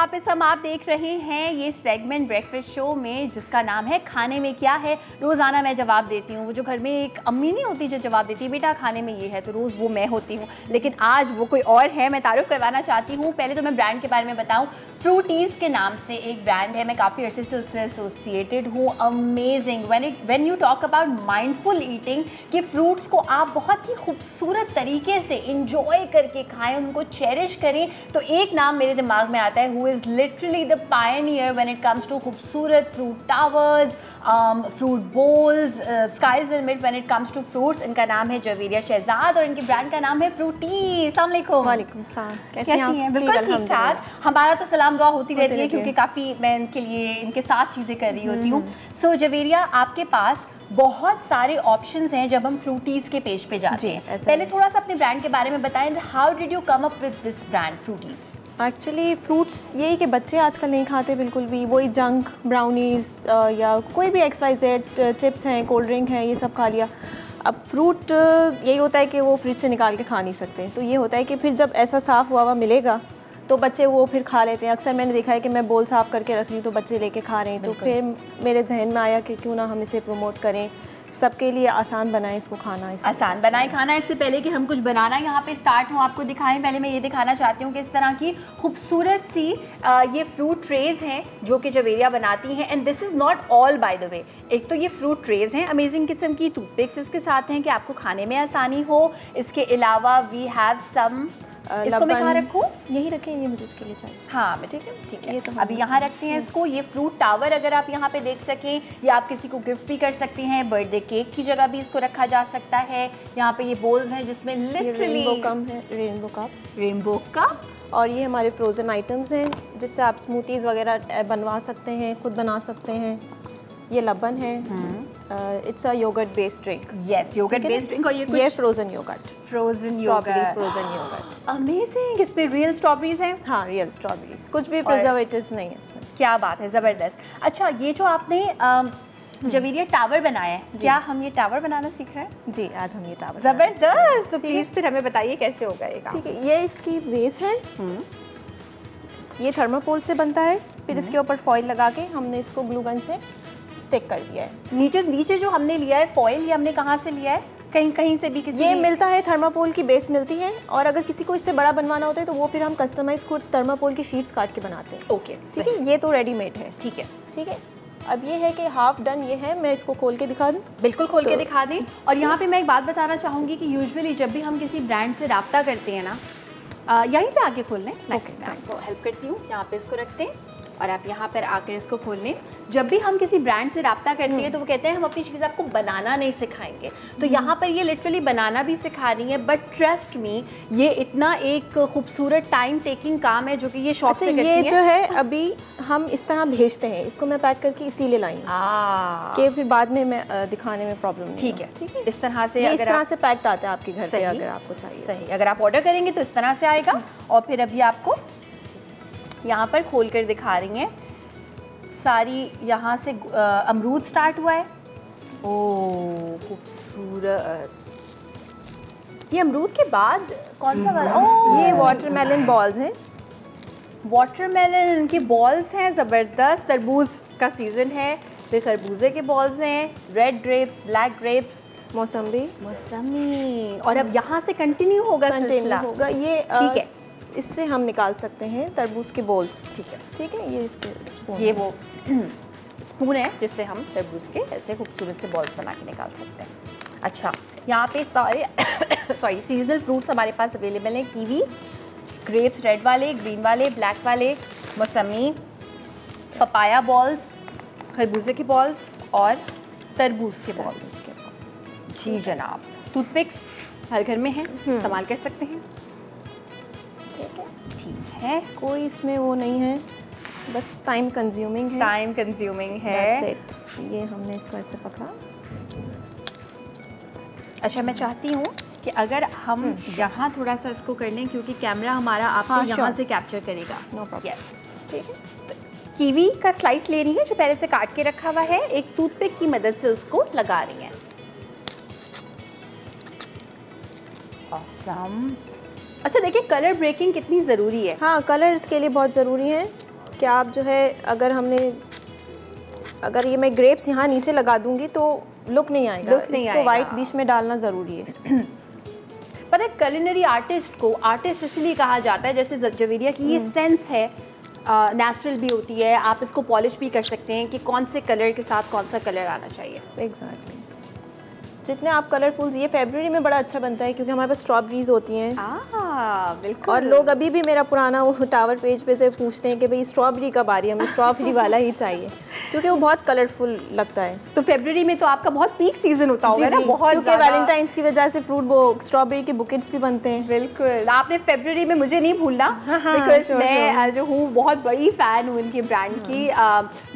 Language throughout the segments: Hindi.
वापस आप देख रहे हैं ये सेगमेंट ब्रेकफास्ट शो में जिसका नाम है खाने में क्या है। रोज़ाना मैं जवाब देती हूँ, वो जो घर में एक अम्मी नहीं होती जो जवाब देती है बेटा खाने में ये है, तो रोज़ वो मैं होती हूँ, लेकिन आज वो कोई और है। मैं तारुफ करवाना चाहती हूँ। पहले तो मैं ब्रांड के बारे में बताऊँ। फ्रूटीज़ के नाम से एक ब्रांड है, मैं काफ़ी अरसे से उससे एसोसिएटेड हूँ। Amazing when you talk about mindful eating, कि फ्रूट्स को आप बहुत ही खूबसूरत तरीके से इंजॉय करके खाएं, उनको चेरिश करें, तो एक नाम मेरे दिमाग में आता है who is literally the pioneer when it comes to खूबसूरत fruit towers, fruit bowls, sky's the limit when it comes to fruits. इनका नाम है जवेरिया शहजाद और इनकी ब्रांड का नाम है फ्रूटी। अस्सलाम वालेकुम। वालेकुम सलाम। कैसी हैं? बिल्कुल ठीक ठाक। हमारा तो सलाम दुआ होती रहती है क्योंकि काफ़ी मैं इनके लिए इनके साथ चीज़ें कर रही होती हूँ। सो जवेरिया, आपके पास बहुत सारे ऑप्शंस हैं जब हम फ्रूटीज़ के पेज पे जाते हैं। पहले थोड़ा सा अपने ब्रांड के बारे में बताएं। How did you come up with this brand Fruiteeze? Actually fruits यही कि बच्चे आजकल नहीं खाते बिल्कुल भी, वही जंक ब्राउनीज़ या कोई भी XYZ चिप्स हैं, कोल्ड ड्रिंक हैं, ये सब खा लिया। अब फ्रूट यही होता है कि वो फ्रिज से निकाल के खा नहीं सकते, तो ये होता है कि फिर जब ऐसा साफ़ हुआ मिलेगा तो बच्चे वो फिर खा लेते हैं। अक्सर मैंने देखा है कि मैं बोल साफ़ करके रख रही हूँ तो बच्चे लेके खा रहे हैं, तो फिर मेरे जहन में आया कि क्यों ना हम इसे प्रमोट करें, सबके लिए आसान बनाएं इसको खाना। आसान बनाए खाना। इससे पहले कि हम कुछ बनाना यहाँ पे स्टार्ट हो आपको दिखाएं, पहले मैं ये दिखाना चाहती हूँ कि इस तरह की खूबसूरत सी ये फ्रूट ट्रेज़ हैं जो कि जवेरिया बनाती हैं। And this is not all by the way. एक तो ये फ्रूट ट्रेज़ हैं अमेजिंग किस्म की, टूथपिक्स इसके साथ हैं कि आपको खाने में आसानी हो। इसके अलावा वी हैव सम, इसको मैं कहाँ रखूँ? यही रखें, ये मुझे इसके लिए चाहिए। हाँ मैं ठीक है ये तो अभी यहाँ रखते हैं इसको। ये फ्रूट टावर अगर आप यहाँ पे देख सकें, या आप किसी को गिफ्ट भी कर सकते हैं, बर्थडे केक की जगह भी इसको रखा जा सकता है। यहाँ पे ये बोल्स हैं जिसमें लिटरली रेनबो कप, और ये हमारे फ्रोज़न आइटम्स हैं जिससे आप स्मूथीज़ वगैरह बनवा सकते हैं, खुद बना सकते हैं। ये लबन है, it's a yogurt based drink. Yes, yogurt based drink. और ये frozen yogurt, frozen yogurt. Amazing. इसमें रियल स्ट्रॉबेरीज हैं? हाँ, रियल स्ट्रॉबेरीज, कुछ भी प्रिजर्वेटिव्स नहीं है इसमें। क्या बात है, ज़बरदस्त। अच्छा, ये जो आपने जवेरिया टावर बनाया है, क्या हम ये टावर बनाना सीख रहे हैं? जी, आज हम ये टावर। ज़बरदस्त। तो प्लीज़ फिर हमें बताइए कैसे होगा ये काम। ठीक है, ये इसकी बेस है, ये थर्माकोल से बनता है, फिर इसके ऊपर फॉइल लगा के हमने इसको ग्लू गन से स्टिक कर दिया है। नीचे जो हमने लिया है फॉइल, ये हमने कहाँ से लिया है? कहीं से भी किसी ये मिलता है, थर्माकोल की बेस मिलती है, और अगर किसी को इससे बड़ा बनवाना होता है तो वो फिर हम कस्टमाइज खुद थर्माकोल की शीट्स काट के बनाते हैं। ओके, ठीक है, ये तो रेडीमेड है। ठीक है। अब ये है कि हाफ डन ये है, मैं इसको खोल के दिखा दूँ? बिल्कुल खोल के दिखा दें। और यहाँ पे मैं एक बात बताना चाहूँगी कि यूजुअली जब भी हम किसी ब्रांड से राब्ता करते हैं ना, यहीं पे आके खोल लें। मैं आपको हेल्प करती हूँ। यहाँ पे इसको रखते हैं और आप यहाँ पर आकर इसको खोल लें। जब भी हम किसी ब्रांड से राब्ता करते हैं तो वो कहते हैं हम अपनी चीज़ आपको बनाना नहीं सिखाएंगे, तो यहाँ पर ये लिटरली बनाना भी सिखा रही है। बट ट्रस्ट मी, ये इतना एक खूबसूरत टाइम टेकिंग काम है जो कि ये शॉप से करती है। ये जो है अभी हम इस तरह भेजते हैं, इसको मैं पैक करके इसीलिए लाई कि फिर बाद में मैं दिखाने में प्रॉब्लम नहीं। ठीक है, इस तरह से इस तरह से पैक्ड आता है आपके घर पे अगर आपको चाहिए। सही, अगर आप ऑर्डर करेंगे तो इस तरह से आएगा। और फिर अभी आपको यहाँ पर खोल कर दिखा रही हैं सारी। यहाँ से अमरूद स्टार्ट हुआ है। ओह खूबसूरत। ये अमरूद के बाद कौन सा वाला? ओह, ये वाटरमेलन बॉल्स हैं। वाटरमेलन के बॉल्स हैं, ज़बरदस्त। तरबूज का सीज़न है, फिर खरबूजे के बॉल्स हैं, रेड ग्रेप्स, ब्लैक ग्रेप्स, मौसमी। और अब यहाँ से कंटिन्यू होगा सिलसिला। ये ठीक है, इससे हम निकाल सकते हैं तरबूज के बॉल्स। ठीक है, ये इसके स्पून, ये वो स्पून है जिससे हम तरबूज के ऐसे खूबसूरत से बॉल्स बना के निकाल सकते हैं। अच्छा, यहाँ पे सारे सीजनल फ्रूट्स हमारे पास अवेलेबल हैं। कीवी, ग्रेप्स रेड वाले, ग्रीन वाले, ब्लैक वाले, मौसमी, पपाया बॉल्स, खरबूजे के बॉल्स और तरबूज के बॉल्स। जी जनाब। टूथपिक्स हर घर में है, इस्तेमाल कर सकते हैं। ठीक है, कोई इसमें वो नहीं है, बस टाइम कंज्यूमिंग है। That's it. ये हमने इसको ऐसे पकड़ा। अच्छा, मैं चाहती हूँ कि अगर हम यहाँ थोड़ा सा इसको कर लें क्योंकि कैमरा हमारा आपको यहाँ से कैप्चर करेगा। No problem. यस, ठीक है। तो कीवी का स्लाइस ले रही है जो पहले से काट के रखा हुआ है, एक टूथपिक की मदद से उसको लगा रही हैं। ऑसम। अच्छा देखिए, कलर ब्रेकिंग कितनी ज़रूरी है। हाँ, कलर इसके लिए बहुत ज़रूरी है। कि आप जो है अगर ये मैं ग्रेप्स यहाँ नीचे लगा दूंगी तो लुक नहीं आएगा, इसको वाइट बीच में डालना ज़रूरी है। पता है कलिनरी आर्टिस्ट को आर्टिस्ट इसलिए कहा जाता है, जैसे जवेरिया की ये सेंस है, नेचुरल भी होती है, आप इसको पॉलिश भी कर सकते हैं कि कौन से कलर के साथ कौन सा कलर आना चाहिए। एग्जैक्टली जितने आप कलरफुल्स, ये फरवरी में बड़ा अच्छा बनता है क्योंकि हमारे पास स्ट्रॉबेरीज होती हैं। बिल्कुल। और लोग अभी भी मेरा पुराना वो टावर पेज पे से पूछते हैं कि भाई स्ट्रॉबेरी कब आ रही है, हमें स्ट्रॉबेरी वाला ही चाहिए क्योंकि वो बहुत कलरफुल लगता है। तो फरवरी में तो आपका बहुत पीक सीजन होता होगा ना, बहुत, क्योंकि वैलेंटाइंस की वजह से फ्रूट वो स्ट्रॉबेरी के बुकेट्स भी बनते हैं। बिल्कुल, आपने फरवरी में मुझे नहीं भूलना, बिकॉज मैं जो हूँ बहुत बड़ी फ़ैन हूँ इनके ब्रांड की।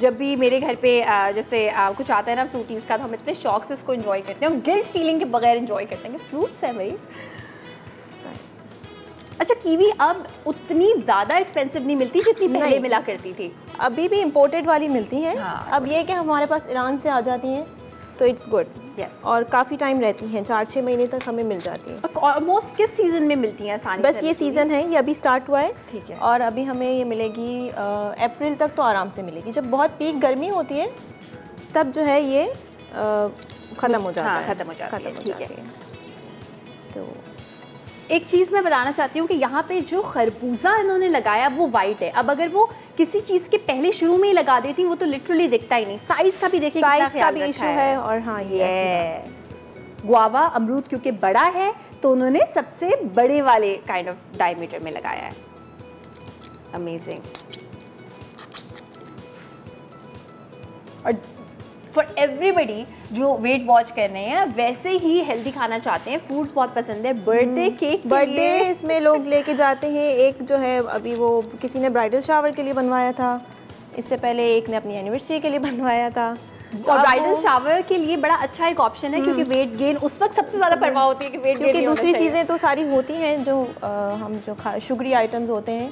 जब भी मेरे घर पे जैसे कुछ आता है ना फ्रूटीज़ का, तो हम इतने शौक से इसको एंजॉय करते हैं, गिल्ट फीलिंग के बगैर एंजॉय करते हैं। फ्रूट्स है भाई। अच्छा, कीवी अब उतनी ज़्यादा एक्सपेंसिव नहीं मिलती जितनी पहले मिला करती थी। अभी भी इंपोर्टेड वाली मिलती हैं। अब ये कि हमारे पास ईरान से आ जाती हैं तो इट्स गुड। यस। और काफ़ी टाइम रहती हैं, 4-6 महीने तक हमें मिल जाती हैं। ऑलमोस्ट किस सीज़न में मिलती हैं आसानी? बस ये सीज़न है, ये अभी स्टार्ट हुआ है। ठीक है। और अभी हमें ये मिलेगी अप्रैल तक तो आराम से मिलेगी। जब बहुत पीक गर्मी होती है तब जो है ये ख़त्म हो जाता है। ख़त्म हो जाता है। ठीक है। तो एक चीज़ मैं बताना चाहती हूँ कि यहाँ पे जो खरबूजा इन्होंने लगाया वो वाइट है। अब अगर वो किसी चीज़ के पहले शुरू में ही लगा देती वो तो लिटरली दिखता ही नहीं। साइज़ का भी देखिए, साइज़ का भी इशू है। और हाँ, ये गुआवा अमरूद क्योंकि बड़ा है तो उन्होंने सबसे बड़े वाले काइंड ऑफ डायमीटर में लगाया है। अमेजिंग। और फॉर एवरीबडी जो वेट वॉच कर रहे हैं, वैसे ही हेल्दी खाना चाहते हैं, फ्रूट्स बहुत पसंद है, बर्थडे केक बर्थडे इसमें लोग लेके जाते हैं। एक जो है अभी वो किसी ने ब्राइडल शावर के लिए बनवाया था, इससे पहले एक ने अपनी एनिवर्सरी के लिए बनवाया था। और ब्राइडल शावर के लिए बड़ा अच्छा एक ऑप्शन है क्योंकि वेट गेन उस वक्त सबसे ज़्यादा परवाह होती है कि वेट गेन। क्योंकि दूसरी चीज़ें तो सारी होती हैं जो हम जो शुगरी आइटम्स होते हैं,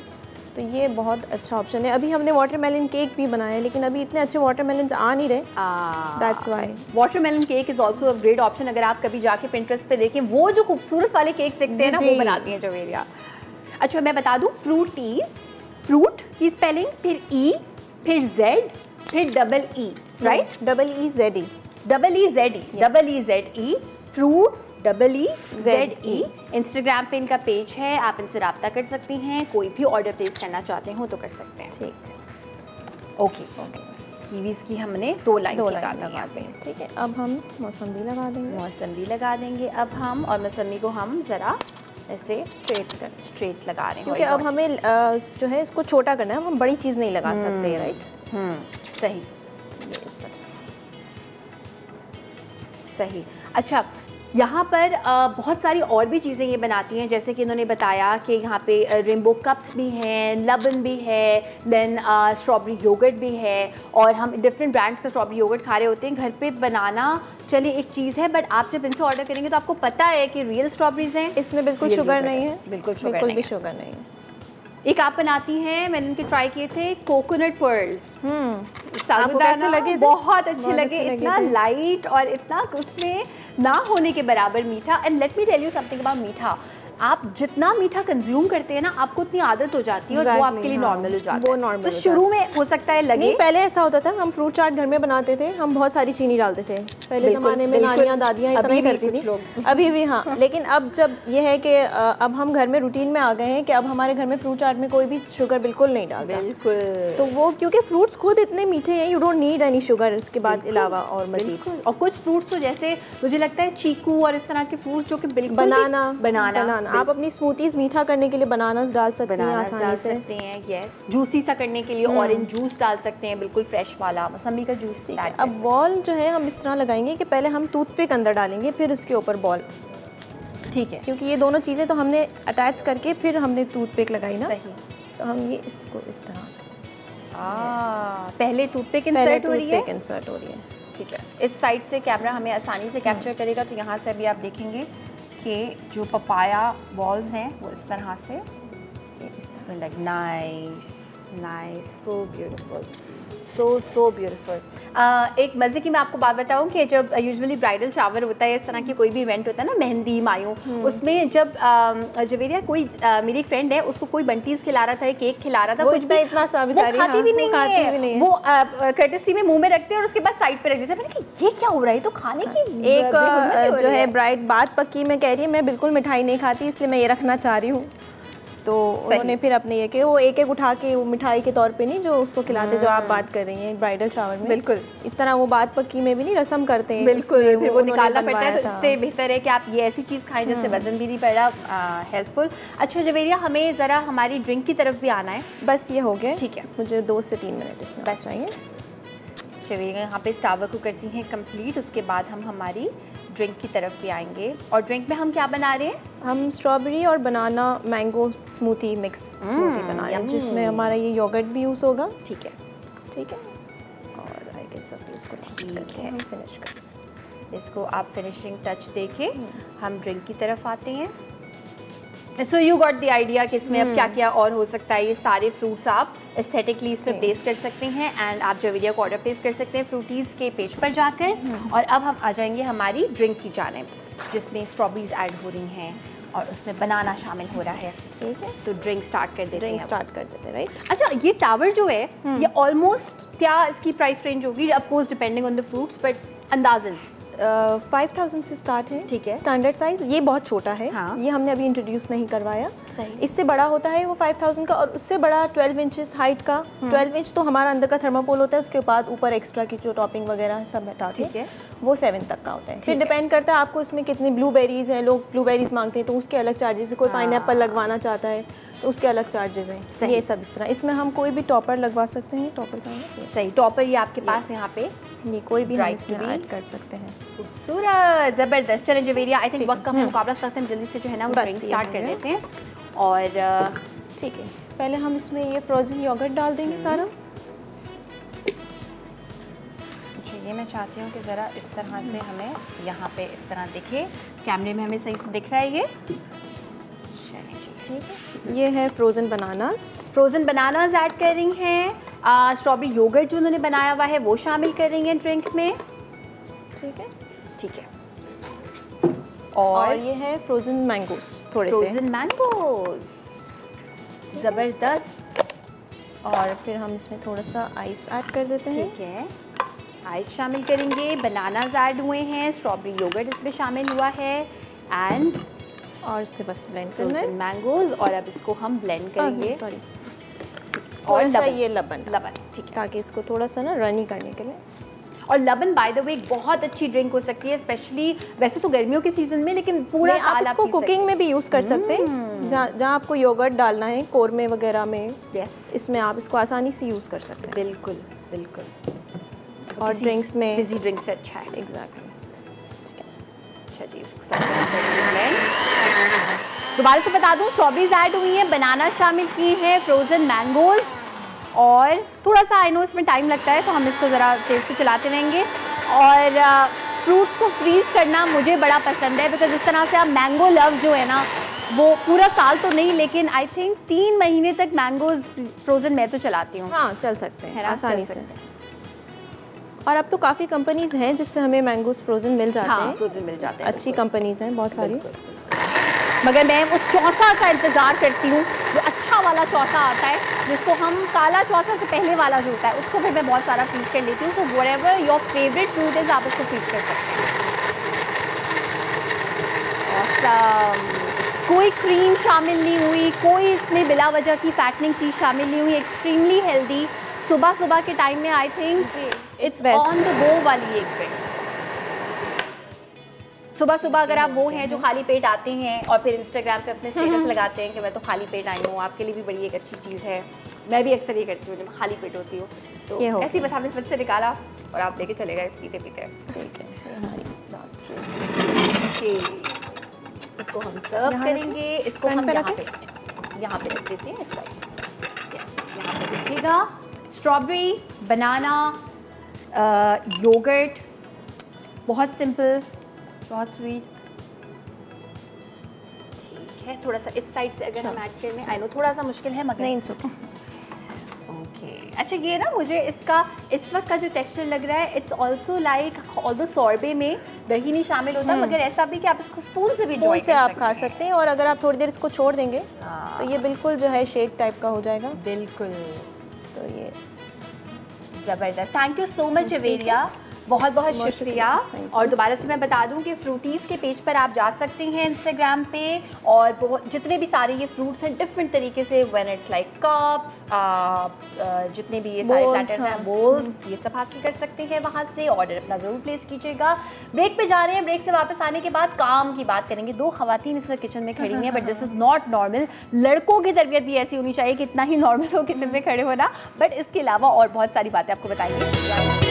तो ये बहुत अच्छा ऑप्शन है। अभी हमने वाटरमेलन केक भी बनाया, लेकिन अभी इतने अच्छे वाटरमेलन आ नहीं रहे, that's why. Watermelon cake is also a great option. अगर आप कभी जाके पिंटरेस्ट पे देखें, वो जो खूबसूरत वाले केक देखते हैं ना, वो बनाती हैं जवेरिया। अच्छा, मैं बता दूँ, फ्रूटीज़, फ्रूट की स्पेलिंग, फिर ई, फिर जेड, फिर double E, right? Double E Z E, fruit EEZE। Instagram पे इनका पेज है, आप इनसे रब्ता कर सकती हैं, कोई भी ऑर्डर प्लेस करना चाहते हो तो कर सकते हैं। ठीक। ओके। कीवीज़ की हमने 2 लाइन लगा दी। ठीक है, अब हम मौसम्बी लगा देंगे। अब हम और मौसम्बी को हम ज़रा ऐसे स्ट्रेट लगा रहे हैं क्योंकि अब हमें जो है इसको छोटा करना है, हम बड़ी चीज़ नहीं लगा सकते, राइट? सही, इस वजह से सही। अच्छा, यहाँ पर बहुत सारी और भी चीज़ें ये बनाती हैं, जैसे कि इन्होंने बताया कि यहाँ पे रेनबो कप्स भी हैं, लबन भी है, देन स्ट्रॉबेरी योगर्ट भी है, और हम डिफरेंट ब्रांड्स का स्ट्रॉबेरी योगर्ट खा रहे होते हैं। घर पे बनाना चलिए एक चीज़ है, बट आप जब इनसे ऑर्डर करेंगे तो आपको पता है कि रियल स्ट्रॉबेरीज हैं, इसमें बिल्कुल शुगर नहीं है, बिल्कुल भी शुगर नहीं है। एक आप बनाती हैं, मैंने इनके ट्राई किए थे, कोकोनट पर्ल्स। आपको कैसे लगे थे? बहुत अच्छे लगे, इतना लाइट और इतना उसमें ना होने के बराबर मीठा। And let me tell you something about मीठा, आप जितना मीठा कंज्यूम करते हैं ना, आपको उतनी आदत हो जाती है, और वो आपके लिए नॉर्मल हो जाता है। तो शुरू में हो सकता है लगे, नहीं, पहले ऐसा होता था, हम फ्रूट चाट घर में बनाते थे, हम बहुत सारी चीनी डालते थे पहले ज़माने में, नानियाँ दादियाँ इतना ही करती थी, अभी भी। हाँ, लेकिन अब जब ये है कि अब हम घर में रूटीन में आ गए हैं कि अब हमारे घर में फ्रूट चाट में कोई भी शुगर बिल्कुल नहीं डालता। बिल्कुल। तो वो क्योंकि फ्रूट्स खुद इतने मीठे हैं, you don't need any sugar उसके बाद अलावा और मजीद। और कुछ फ्रूट्स तो जैसे मुझे लगता है चीकू और इस तरह के फ्रूट्स जो कि बिल्कुल बनाना आप अपनी स्मूथी मीठा करने के लिए बनानास डाल सकते हैं, आसानी से सकते हैं। यस, जूसी सा करने के लिए ऑरेंज जूस डाल सकते हैं, बिल्कुल फ्रेश वाला, मौसम्बी का जूस। अब बॉल जो है हम इस तरह लगाएंगे कि पहले हम टूथपिक अंदर डालेंगे, फिर उसके ऊपर बॉल। ठीक है, क्योंकि ये दोनों चीज़ें तो हमने अटैच करके फिर हमने टूथपिक लगाई ना। सही। तो हम ये इसको इस तरह पहले टूथपिक इंसर्ट हो रही है। ठीक है, इस साइड से कैमरा हमें आसानी से कैप्चर करेगा, तो यहाँ से अभी आप देखेंगे कि जो पपाया बॉल्स हैं वो इस तरह से, इसमें like nice, so beautiful, so beautiful. एक मज़े की मैं आपको बात बताऊं कि जब यूजुअली ब्राइडल शावर होता है, इस तरह की कोई भी इवेंट होता है ना, मेहंदी मायूं, उसमें जब जवेरिया कोई मेरी एक फ्रेंड है, उसको कोई बंटीज खिला रहा था, केक खिला रहा था, वो कुछ भी इतना सा बेचारी, वो खाती भी नहीं है, वो कर्टसी में मुंह में रखते हैं और उसके बाद साइड पे रख देते हैं। मैंने कहा ये क्या हो रहा है, तो खाने की एक जो है ब्राइड बात पक्की में कह रही है मैं बिल्कुल मिठाई नहीं खाती, इसलिए मैं ये रखना चाह रही हूँ। तो उन्होंने फिर अपने ये कि वो एक एक उठा के वो मिठाई के तौर पे नहीं जो उसको खिलाते, जो आप बात कर रही हैं ब्राइडल शावर में, बिल्कुल इस तरह वो बात पक्की में भी नहीं रस्म करते हैं, बिल्कुल फिर वो निकालना पड़ता है। तो इससे बेहतर है कि आप ये ऐसी चीज़ खाएं जिससे वजन भी नहीं बढ़ रहा, हेल्पफुल। अच्छा जवेरिया, हमें ज़रा हमारी ड्रिंक की तरफ भी आना है। बस ये हो गया, ठीक है, मुझे 2 से 3 मिनट इसमें बस चाहिए। जवेरिया यहाँ पे स्टावर को करती हैं कंप्लीट, उसके बाद हम हमारी ड्रिंक की तरफ भी आएंगे। और ड्रिंक में हम क्या बना रहे हैं? हम स्ट्रॉबेरी और banana mango smoothie mix smoothie बना रहे हैं, जिसमें हमारा ये योगर्ट भी यूज़ होगा। ठीक है, ठीक है। और आई गेस अब इसको ठीक करके हम फिनिश कर, इसको आप फिनिशिंग टच देके हम ड्रिंक की तरफ आते हैं। So you got the idea कि इसमें अब क्या क्या और हो सकता है। ये सारे फ्रूट्स आप एस्थेटिकली इस पर प्लेस कर सकते हैं एंड आप जवेरिया को ऑर्डर प्लेस कर सकते हैं फ्रूटीज़ के पेज पर जाकर। और अब हम आ जाएंगे हमारी ड्रिंक की जानिब, जिसमें स्ट्रॉबेरीज ऐड हो रही हैं और उसमें बनाना शामिल हो रहा है। ठीक है, तो ड्रिंक स्टार्ट कर देते हैं। ड्रिंक स्टार्ट कर देते हैं, राइट। अच्छा, ये टावर जो है ये ऑलमोस्ट क्या इसकी प्राइस रेंज होगी? Of course depending on the fruits, but अंदाजन 5000 से स्टार्ट है। ठीक है, स्टैंडर्ड साइज ये बहुत छोटा है। हाँ। ये हमने अभी इंट्रोड्यूस नहीं करवाया। सही। इससे बड़ा होता है वो 5000 का, और उससे बड़ा 12 इंचेस हाइट का। 12 इंच तो हमारा अंदर का थर्माकोल होता है, उसके बाद ऊपर एक्स्ट्रा की जो टॉपिंग वगैरह सब हटा के वो 7 तक का होता है। फिर डिपेंड करता है आपको इसमें कितनी ब्लूबेरीज हैं, लोग ब्लूबेरीज मांगते हैं तो उसके अलग चार्जेस है, कोई पाइनएप्पल लगवाना चाहता है तो उसके अलग चार्जेस हैं। ये सब इस तरह। इसमें हम कोई भी टॉपर लगवा सकते हैं। टॉपर का सही, टॉपर ये आपके पास यहाँ पे ये कोई भी हम इसमें ऐड कर सकते हैं। खूबसूरत, ज़बरदस्त। चलें जवेरिया, आई थिंक वक्त का मुकाबला सकते हैं, जल्दी से जो है ना वो ड्रिंक स्टार्ट कर देते हैं। और ठीक है, पहले हम इसमें ये फ्रोज़न योगर्ट डाल देंगे सारा। अच्छा, ये मैं चाहती हूँ कि ज़रा इस तरह से हमें यहाँ पे इस तरह दिखे, कैमरे में हमें सही से दिख रहा है ये। ठीक है, ये है frozen bananas. Frozen bananas add कर रही हैं। स्ट्रॉबेरी योगर्ट जो उन्होंने बनाया हुआ है वो शामिल कर रही हैं ड्रिंक में। ठीक है, ठीक है। और ये है फ्रोज़न मैंगोस, थोड़े से फ्रोज़न मैंगोस, ज़बरदस्त। और फिर हम इसमें थोड़ा सा आइस ऐड कर देते हैं। ठीक है, आइस शामिल करेंगे। बनानास ऐड हुए हैं, स्ट्रॉबेरी योगर्ट इसमें शामिल हुआ है एंड और इसे बस ब्लेंड करना है मैंगोज। और अब इसको हम ब्लेंड करेंगे। सॉरी, और ये लबन, ठीक है, ताकि इसको थोड़ा सा ना रनी करने के लिए। और लबन बाय द वे एक बहुत अच्छी ड्रिंक हो सकती है, स्पेशली वैसे तो गर्मियों के सीजन में, लेकिन पूरा साल आप इसको कुकिंग में भी यूज़ कर सकते हैं। जहाँ आपको योगर्ट डालना है कोरमे वगैरह में, इसमें आप इसको आसानी से यूज़ कर सकते हैं। बिल्कुल बिल्कुल। और ड्रिंक्स में फिजी ड्रिंक से अच्छा है। एग्जैक्टली। अच्छा जी, इसको दोबारा से बता दूं, स्ट्रॉबेरीज ऐड हुई हैं, बनाना शामिल किए हैं, फ्रोज़न मैंगोज, और थोड़ा सा आई नो इसमें टाइम लगता है तो हम इसको ज़रा तेज़ से चलाते रहेंगे। और फ्रूट्स को फ्रीज़ करना मुझे बड़ा पसंद है, बिकॉज इस तरह से आप मैंगो लव जो है ना वो पूरा साल तो नहीं, लेकिन आई थिंक 3 महीने तक मैंगोज फ्रोज़न मैं तो चलाती हूँ। हाँ, चल सकते हैं आसानी से। और अब तो काफ़ी कंपनीज़ हैं जिससे हमें मैंगोज फ्रोज़न मिल जाते हैं। फ्रोज़न मिल जाते हैं, अच्छी कंपनीज़ हैं बहुत सारी। मगर मैं उस चौसा का इंतज़ार करती हूँ जो अच्छा वाला चौसा आता है, जिसको हम काला चौसा से पहले वाला जो होता है उसको फिर मैं बहुत सारा फ्रीज कर लेती हूँ। तो whatever your favourite fruit is आप उसको फ्रीज कर सकते हैं। कोई क्रीम शामिल नहीं हुई, कोई इसमें बिला वजह की फैटनिंग चीज़ शामिल नहीं हुई, एक्सट्रीमली हेल्दी। सुबह सुबह के टाइम में I think it's on the go वाली एक ड्रिंक। सुबह सुबह अगर आप वो हैं जो खाली पेट आते हैं और फिर इंस्टाग्राम पे अपने स्टेटस लगाते हैं कि मैं तो खाली पेट आई हूँ, आपके लिए भी बड़ी एक अच्छी चीज़ है। मैं भी अक्सर ये करती हूँ जब खाली पेट होती हूँ, तो ऐसी बस आपने फ्रिज से निकाला और आप लेके चले गए पीते पीते। ठीक है, हमारी लास्ट ड्रिंक। इसको हम सर्व करेंगे। इसको हम यहाँ पे रख देते हैं इस साइड। यस, यहाँ पे दिखेगा स्ट्रॉबेरी, बनाना, योगर्ट, बहुत सिंपल, बहुत स्वीट। ठीक है, थोड़ा सा इस साइड से अगर हम ऐड करें, आई नो थोड़ा सा मुश्किल है मगर नहीं, इट्स ओके। ओके अच्छा, ये ना मुझे इसका इस वक्त का जो टेक्सचर लग रहा है, इट्स ऑल्सो लाइक ऑल्दो सॉर्बे में दही नहीं शामिल होता, मगर ऐसा भी कि आप इसको स्पून से भी स्पून से आप खा सकते हैं। और अगर आप थोड़ी देर इसको छोड़ देंगे तो ये बिल्कुल जो है शेक टाइप का हो जाएगा। बिल्कुल, तो ये ज़बरदस्त। Thank you so much Javeria, बहुत बहुत शुक्रिया। और दोबारा से मैं बता दूं कि फ्रूटीज़ के पेज पर आप जा सकते हैं इंस्टाग्राम पे, और बहुत जितने भी सारे ये फ्रूट्स हैं डिफरेंट तरीके से, व्हेन इट्स लाइक कप्स, जितने भी ये सारे प्लेटर्स हैं, बोल्स, ये सब हासिल कर सकते हैं वहाँ से। ऑर्डर अपना ज़रूर प्लेस कीजिएगा। ब्रेक पे जा रहे हैं, ब्रेक से वापस आने के बाद काम की बात करेंगे। 2 ख़वातीन इस किचन में खड़ी हैं, but this is not normal. लड़कों की तरबियत भी ऐसी होनी चाहिए कि इतना ही नॉर्मल हो किचन में खड़े होना, बट इसके अलावा और बहुत सारी बातें आपको बताएंगे।